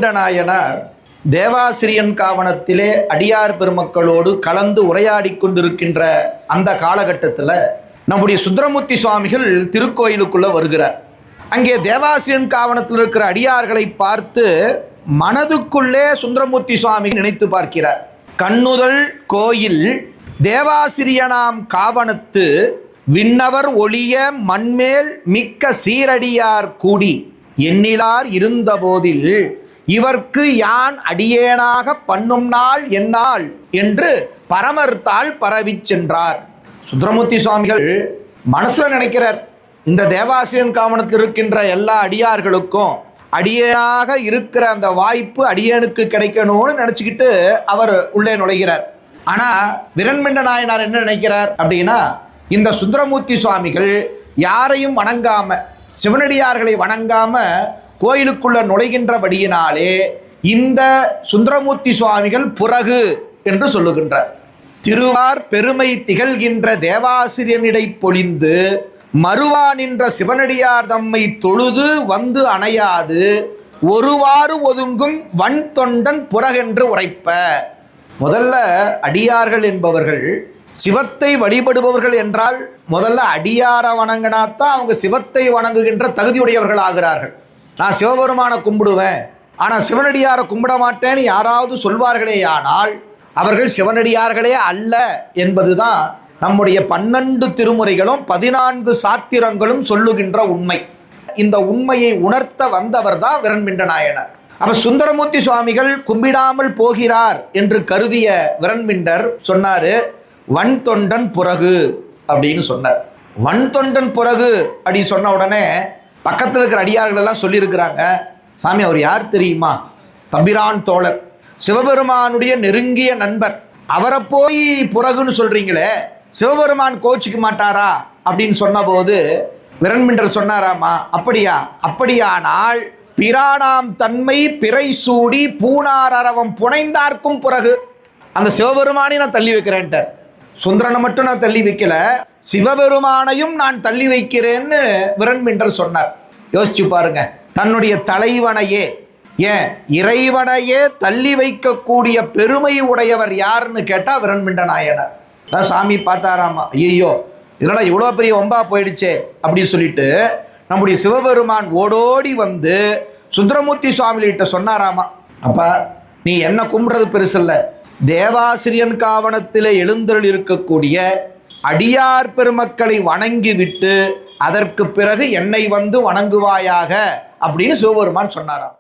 விரண்மிண்ட நாயனார் தேவாசிரியன் காவணத்திலே அடியார் பெருமக்களோடு கலந்து உரையாடி கொண்டிருக்கின்ற அந்த காலகட்டத்தில் நம்முடைய சுந்தரமூர்த்தி சுவாமிகள் திருக்கோயிலுக்குள்ளே வருகிறார். அங்கே தேவாசிரியன் காவணத்தில் இருக்கிற அடியார்களை பார்த்து மனதுக்குள்ளே சுந்தரமூர்த்தி சுவாமி நினைத்து பார்க்கிறார். கண்ணுதல் கோயில் தேவாசிரியனாம் காவணத்து விண்ணவர் ஒளிய மண்மேல் மிக்க சீரடியார் கூடி எண்ணிலார் இருந்தபோதில் இவர்க்கு யான் அடியேனாக பண்ணும் நாள் என்னால் என்று பரமர்த்தால் பரவி சென்றார். சுந்தரமூர்த்தி சுவாமிகள் மனசில் நினைக்கிறார், இந்த தேவாசிரியன் காவணத்தில் இருக்கின்ற எல்லா அடியார்களுக்கும் அடியேனாக இருக்கிற அந்த வாய்ப்பு அடியேனுக்கு கிடைக்கணும்னு நினச்சிக்கிட்டு அவர் உள்ளே நுழைகிறார். ஆனால் விரண்மிண்ட நாயனார் என்ன நினைக்கிறார் அப்படின்னா, இந்த சுந்தரமூர்த்தி சுவாமிகள் யாரையும் வணங்காம, சிவனடியார்களை வணங்காம கோயிலுக்குள்ள நுழைகின்றபடியினாலே இந்த சுந்தரமூர்த்தி சுவாமிகள் புறகு என்று சொல்லுகின்றார். திருவார் பெருமை திகழ்கின்ற தேவாசிரியனிடை பொழிந்து மறுவா நின்ற சிவனடியார் தம்மை தொழுது வந்து அணையாது ஒருவாறு ஒதுங்கும் வன் தொண்டன் புறகென்று உரைப்ப. முதல்ல அடியார்கள் என்பவர்கள் சிவத்தை வழிபடுபவர்கள் என்றால் முதல்ல அடியாரை வணங்கினாத்தான் அவங்க சிவத்தை வணங்குகின்ற தகுதியுடையவர்கள் ஆகிறார்கள். நான் சிவபெருமானை கும்பிடுவேன், ஆனால் சிவனடியாரை கும்பிட மாட்டேன்னு யாராவது சொல்வார்களே ஆனால் அவர்கள் சிவனடியார்களே அல்ல என்பதுதான் நம்முடைய 12 திருமுறைகளும் 14 சாத்திரங்களும் சொல்லுகின்ற உண்மை. இந்த உண்மையை உணர்த்த வந்தவர் தான் விரண்மிண்ட நாயனார். அப்ப சுந்தரமூர்த்தி சுவாமிகள் கும்பிடாமல் போகிறார் என்று கருதிய விரண்மிண்டர் சொன்னாரு, வன் தொண்டன் புறகு அப்படின்னு சொன்னார். வன் தொண்டன் புறகு அப்படின்னு சொன்ன உடனே பக்கத்தில் இருக்கிற அடியார்கள் எல்லாம் சொல்லியிருக்கிறாங்க, சாமி அவர் யார் தெரியுமா? தம்பிரான் தோழர், சிவபெருமானுடைய நெருங்கிய நண்பர், அவரை போய் புறகுன்னு சொல்றீங்களே, சிவபெருமான் கோச்சிக்க மாட்டாரா அப்படின்னு சொன்னபோது விரண்மிண்டர் சொன்னாராமா, அப்படியா? அப்படியானால் பிரானாம் தன்மை பிறை சூடி பூனார் அரவம் புனைந்தார்க்கும் புறகு. அந்த சிவபெருமானை நான் தள்ளி வைக்கிறேன்ட்டார். சுந்தரனை மட்டும் நான் தள்ளி வைக்கல, சிவபெருமானையும் நான் தள்ளி வைக்கிறேன்னு விரண்மிண்டர் சொன்னார். யோசிச்சு பாருங்க, தன்னுடைய தலைவனையே, ஏன் இறைவனையே தள்ளி வைக்கக்கூடிய பெருமை உடையவர் யாருன்னு கேட்டா விரண்மிண்ட நாயனார். சாமி பார்த்தாராமா, ஐயோ இதனால இவ்வளோ பெரிய ஒம்பா போயிடுச்சே அப்படின்னு சொல்லிட்டு நம்முடைய சிவபெருமான் ஓடோடி வந்து சுந்தரமூர்த்தி சுவாமிகிட்ட சொன்னாராமா, அப்பா நீ என்ன கும்பிடுறது பெருசல்ல, தேவாசிரியன் காவணத்தில் எழுந்தருள் இருக்கக்கூடிய அடியார் பெருமக்களை வணங்கி விட்டு அதற்கு பிறகு என்னை வந்து வணங்குவாயாக அப்படின்னு சிவபெருமான் சொன்னாராம்.